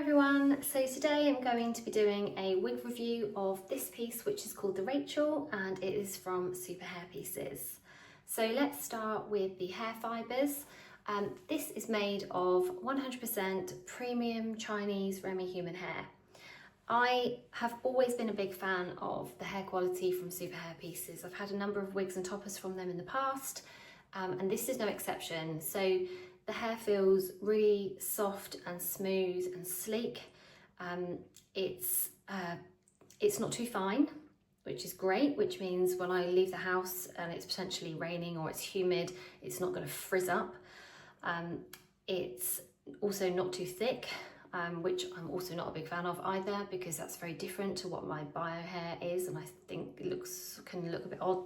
everyone, so today I'm going to be doing a wig review of this piece which is called the Rachel and it is from SuperHairPieces. So let's start with the hair fibres. This is made of 100% premium Chinese Remy human hair. I have always been a big fan of the hair quality from SuperHairPieces. I've had a number of wigs and toppers from them in the past and this is no exception. So the hair feels really soft and smooth and sleek. It's not too fine, which is great, which means when I leave the house and it's potentially raining or it's humid, it's not going to frizz up. It's also not too thick, which I'm also not a big fan of either, because that's very different to what my bio hair is, and I think it can look a bit odd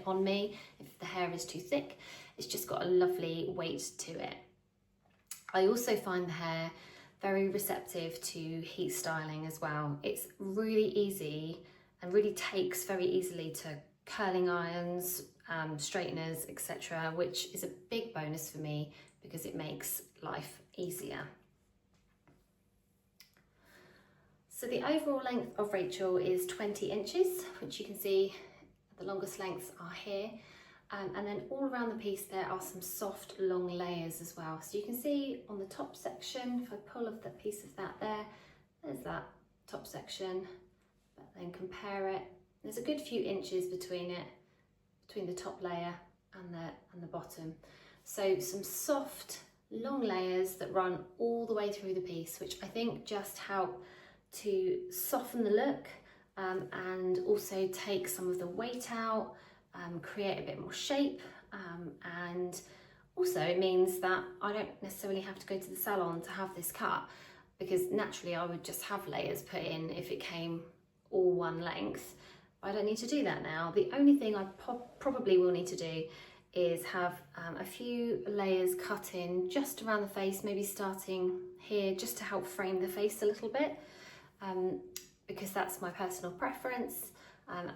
on me if the hair is too thick. It's just got a lovely weight to it. I also find the hair very receptive to heat styling as well. It's really easy and really takes very easily to curling irons, straighteners, etc., which is a big bonus for me because it makes life easier. So the overall length of Rachel is 20 inches, which you can see the longest lengths are here. And then all around the piece there are some soft long layers as well. So you can see on the top section, if I pull off that piece of that there's that top section, but then compare it. There's a good few inches between the top layer and the bottom. So some soft long layers that run all the way through the piece, which I think just help to soften the look and also take some of the weight out. Create a bit more shape, and also it means that I don't necessarily have to go to the salon to have this cut, because naturally I would just have layers put in if it came all one length. I don't need to do that now. The only thing I probably will need to do is have a few layers cut in just around the face, maybe starting here just to help frame the face a little bit, because that's my personal preference.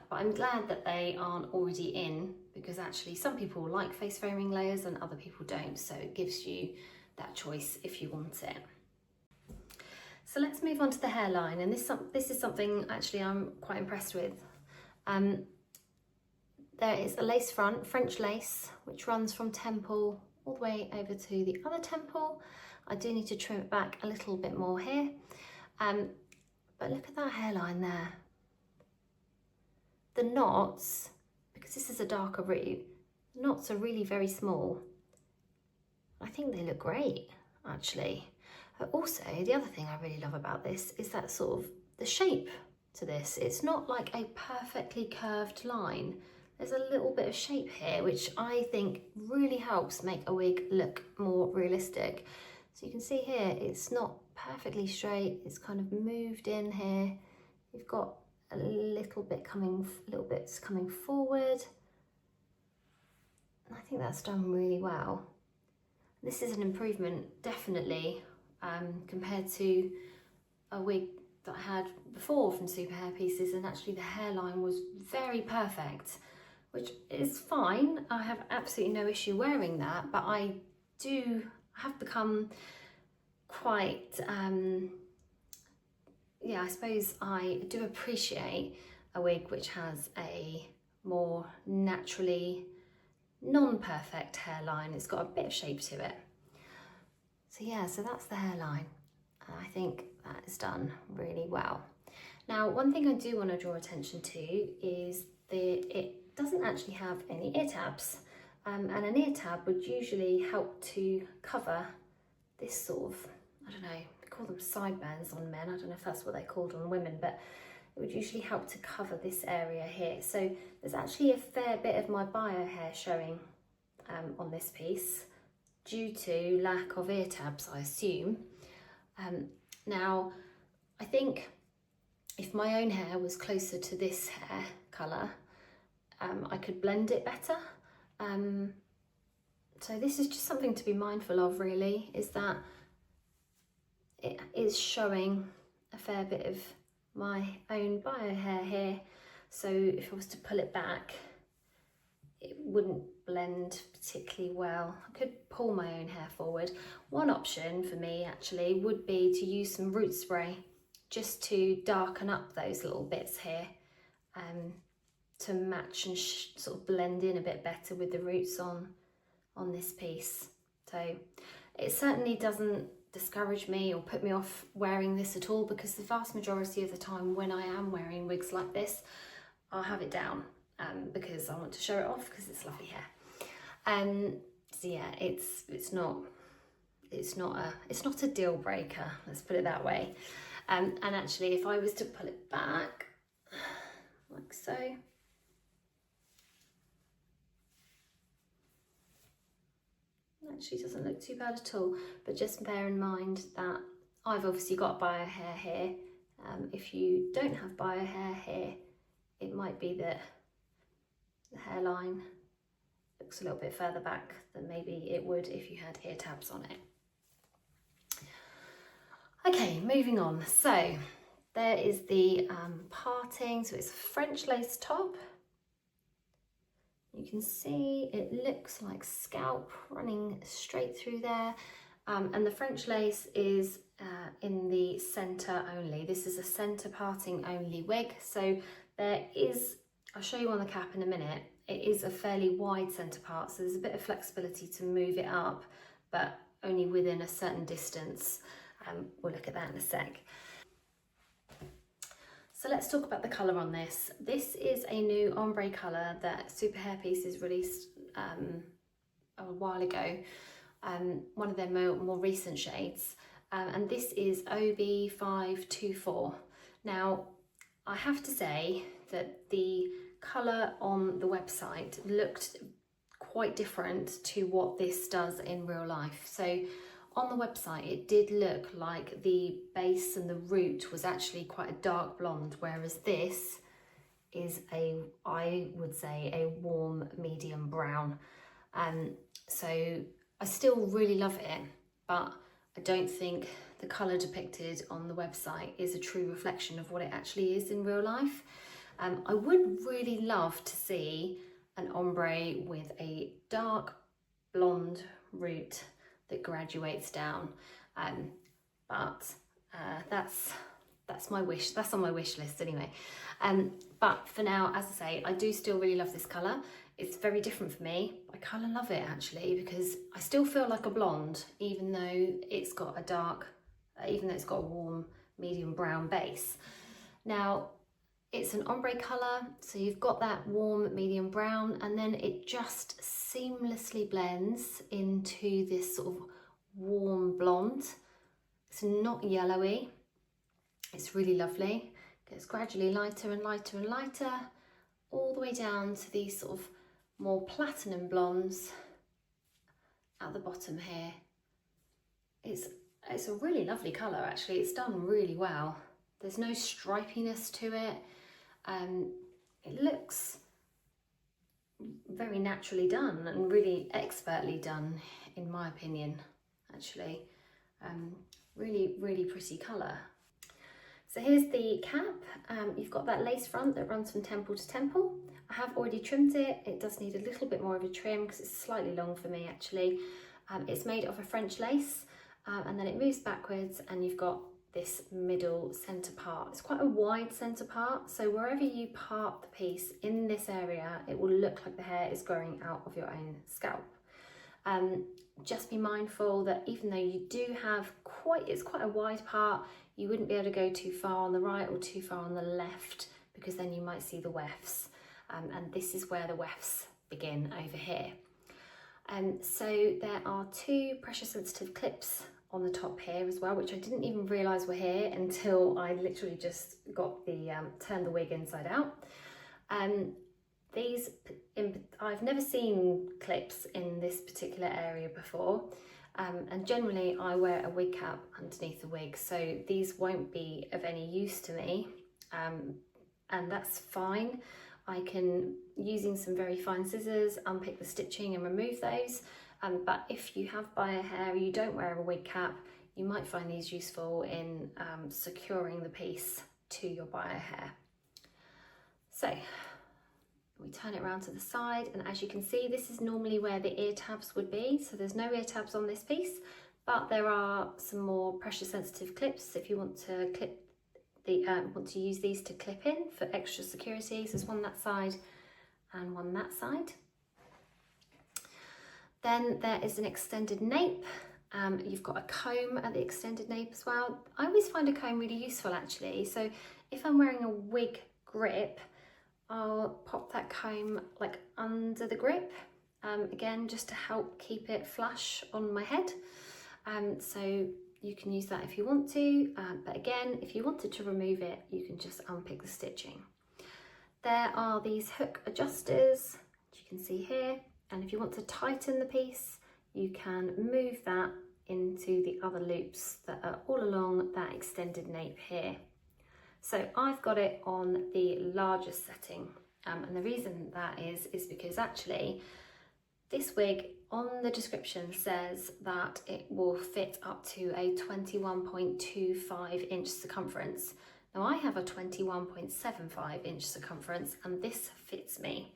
But I'm glad that they aren't already in, because actually some people like face framing layers and other people don't, so it gives you that choice if you want it. So let's move on to the hairline, and this is something actually I'm quite impressed with. There is a lace front, French lace, which runs from temple all the way over to the other temple. I do need to trim it back a little bit more here, but look at that hairline there. The knots, because this is a darker root, the knots are really very small. I think they look great, actually. Also, the other thing I really love about this is that sort of the shape to this. It's not like a perfectly curved line. There's a little bit of shape here, which I think really helps make a wig look more realistic. So you can see here, it's not perfectly straight. It's kind of moved in here. You've got a little bits coming forward. I think that's done really well. This is an improvement, definitely, compared to a wig that I had before from SuperHairPieces, and actually the hairline was very perfect, which is fine. I have absolutely no issue wearing that, but I have become quite, I suppose I do appreciate a wig which has a more naturally non-perfect hairline. It's got a bit of shape to it. So yeah, so that's the hairline. I think that is done really well. Now, one thing I do want to draw attention to is it doesn't actually have any ear tabs. And an ear tab would usually help to cover this sort of, I don't know, call them sideburns on men. I don't know if that's what they're called on women, but it would usually help to cover this area here. So there's actually a fair bit of my bio hair showing on this piece due to lack of ear tabs, I assume. Now, I think if my own hair was closer to this hair colour, I could blend it better. So this is just something to be mindful of, really, is that it is showing a fair bit of my own bio hair here. So if I was to pull it back, it wouldn't blend particularly well. I could pull my own hair forward. One option for me actually would be to use some root spray just to darken up those little bits here, to match and sort of blend in a bit better with the roots on this piece. So it certainly doesn't discourage me or put me off wearing this at all, because the vast majority of the time when I am wearing wigs like this, I'll have it down because I want to show it off because it's lovely hair. So yeah, it's not a deal breaker, let's put it that way. And actually, if I was to pull it back like so, actually doesn't look too bad at all, but just bear in mind that I've obviously got bio hair here. If you don't have bio hair here, it might be that the hairline looks a little bit further back than maybe it would if you had ear tabs on it. Okay, moving on. So there is the parting, so it's a French lace top. You can see it looks like scalp running straight through there, and the French lace is in the centre only. This is a centre parting only wig, so there is, I'll show you on the cap in a minute, it is a fairly wide centre part, so there's a bit of flexibility to move it up, but only within a certain distance. We'll look at that in a sec. So let's talk about the colour on this. This is a new ombre colour that SuperHairPieces released a while ago, one of their more recent shades, and this is OMB524. Now, I have to say that the colour on the website looked quite different to what this does in real life. So on the website, it did look like the base and the root was actually quite a dark blonde, whereas this is I would say, a warm medium brown. So I still really love it, but I don't think the colour depicted on the website is a true reflection of what it actually is in real life. I would really love to see an ombre with a dark blonde root that graduates down, but that's my wish. That's on my wish list anyway. But for now, as I say, I do still really love this colour. It's very different for me. I kind of love it actually, because I still feel like a blonde, even though it's got a dark, even though it's got a warm medium brown base. Now, it's an ombre colour, so you've got that warm medium brown, and then it just seamlessly blends into this sort of warm blonde. It's not yellowy, it's really lovely. It gets gradually lighter and lighter and lighter, all the way down to these sort of more platinum blondes at the bottom here. It's a really lovely colour actually, it's done really well. There's no stripiness to it. It looks very naturally done and really expertly done, in my opinion, actually. Really, really pretty colour. So here's the cap. You've got that lace front that runs from temple to temple. I have already trimmed it. It does need a little bit more of a trim because it's slightly long for me actually. It's made of a French lace, and then it moves backwards, and you've got this middle centre part. It's quite a wide centre part, so wherever you part the piece in this area, it will look like the hair is growing out of your own scalp. Just be mindful that even though you do have it's quite a wide part, you wouldn't be able to go too far on the right or too far on the left, because then you might see the wefts, and this is where the wefts begin over here. So there are two pressure sensitive clips on the top here as well, which I didn't even realise were here until I literally just got turned the wig inside out. I've never seen clips in this particular area before, and generally I wear a wig cap underneath the wig, so these won't be of any use to me, and that's fine. I can, using some very fine scissors, unpick the stitching and remove those. But if you have bio hair, you don't wear a wig cap, you might find these useful in securing the piece to your bio hair. So We turn it around to the side, and as you can see, this is normally where the ear tabs would be. So there's no ear tabs on this piece, but there are some more pressure sensitive clips if you want to clip the want to use these to clip in for extra security. So there's one that side and one that side. Then there is an extended nape. You've got a comb at the extended nape as well. I always find a comb really useful actually. So if I'm wearing a wig grip, I'll pop that comb like under the grip, again, just to help keep it flush on my head. So you can use that if you want to, but again, if you wanted to remove it, you can just unpick the stitching. There are these hook adjusters, as you can see here, and if you want to tighten the piece, you can move that into the other loops that are all along that extended nape here. So I've got it on the largest setting, and the reason that is because actually this wig on the description says that it will fit up to a 21.25 inch circumference. Now I have a 21.75 inch circumference and this fits me,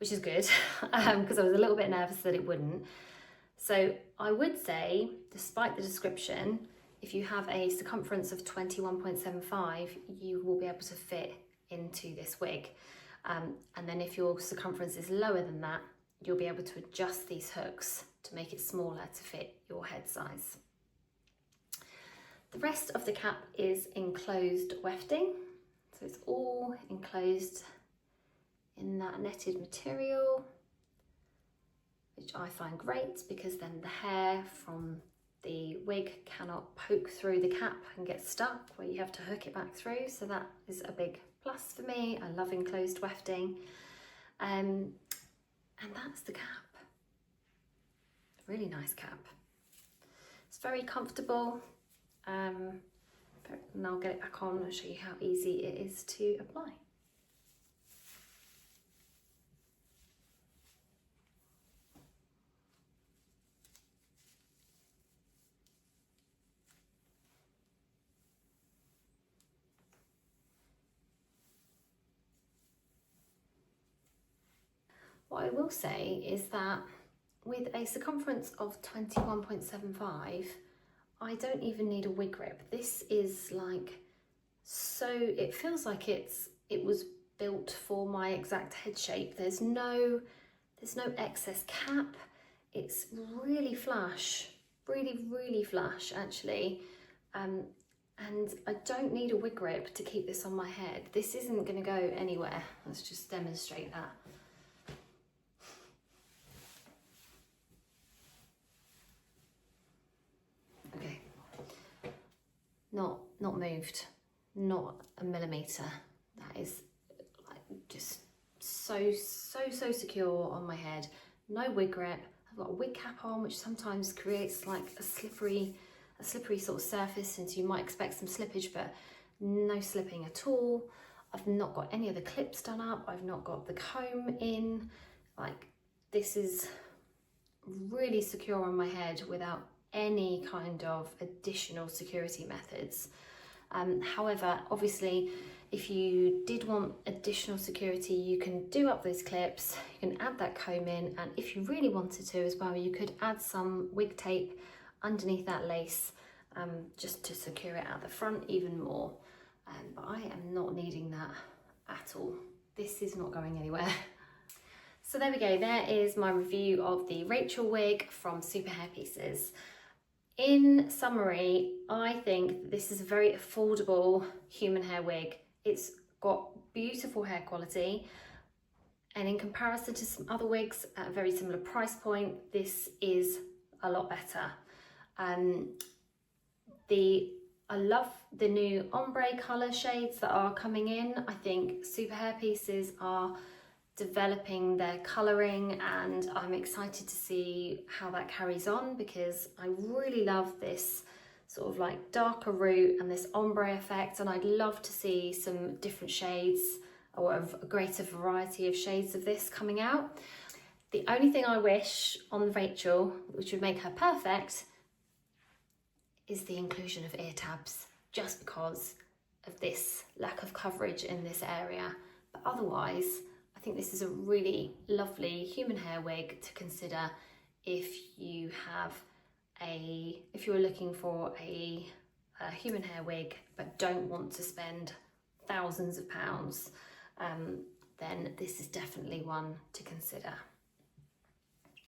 which is good because I was a little bit nervous that it wouldn't. So I would say, despite the description, if you have a circumference of 21.75, you will be able to fit into this wig. And then if your circumference is lower than that, you'll be able to adjust these hooks to make it smaller to fit your head size. The rest of the cap is enclosed wefting. So it's all enclosed in that netted material, which I find great because then the hair from the wig cannot poke through the cap and get stuck where you have to hook it back through. So that is a big plus for me. I love enclosed wefting. And that's the cap. Really nice cap. It's very comfortable. And I'll get it back on and show you how easy it is to apply. What I will say is that with a circumference of 21.75, I don't even need a wig grip. This is like, so it feels like it was built for my exact head shape. There's no excess cap. It's really flush, really flush actually. And I don't need a wig grip to keep this on my head. This isn't going to go anywhere. Let's just demonstrate that. Okay, not moved, not a millimetre. That is like just so secure on my head. No wig grip. I've got a wig cap on, which sometimes creates like a slippery sort of surface, since you might expect some slippage, but no slipping at all. I've not got any of the clips done up. I've not got the comb in. Like, this is really secure on my head without any kind of additional security methods. However, obviously, if you did want additional security, you can do up those clips, you can add that comb in, and if you really wanted to as well, you could add some wig tape underneath that lace, just to secure it at the front even more. But I am not needing that at all. This is not going anywhere. So there we go, there is my review of the Rachel wig from SuperHairPieces. In summary, I think this is a very affordable human hair wig. It's got beautiful hair quality, and in comparison to some other wigs at a very similar price point, this is a lot better. I love the new ombre colour shades that are coming in. I think SuperHairPieces are developing their colouring, and I'm excited to see how that carries on, because I really love this sort of like darker root and this ombre effect, and I'd love to see some different shades or a greater variety of shades of this coming out. The only thing I wish on Rachel, which would make her perfect, is the inclusion of ear tabs, just because of this lack of coverage in this area. But otherwise, I think this is a really lovely human hair wig to consider if you have if you're looking for a human hair wig but don't want to spend thousands of pounds, then this is definitely one to consider.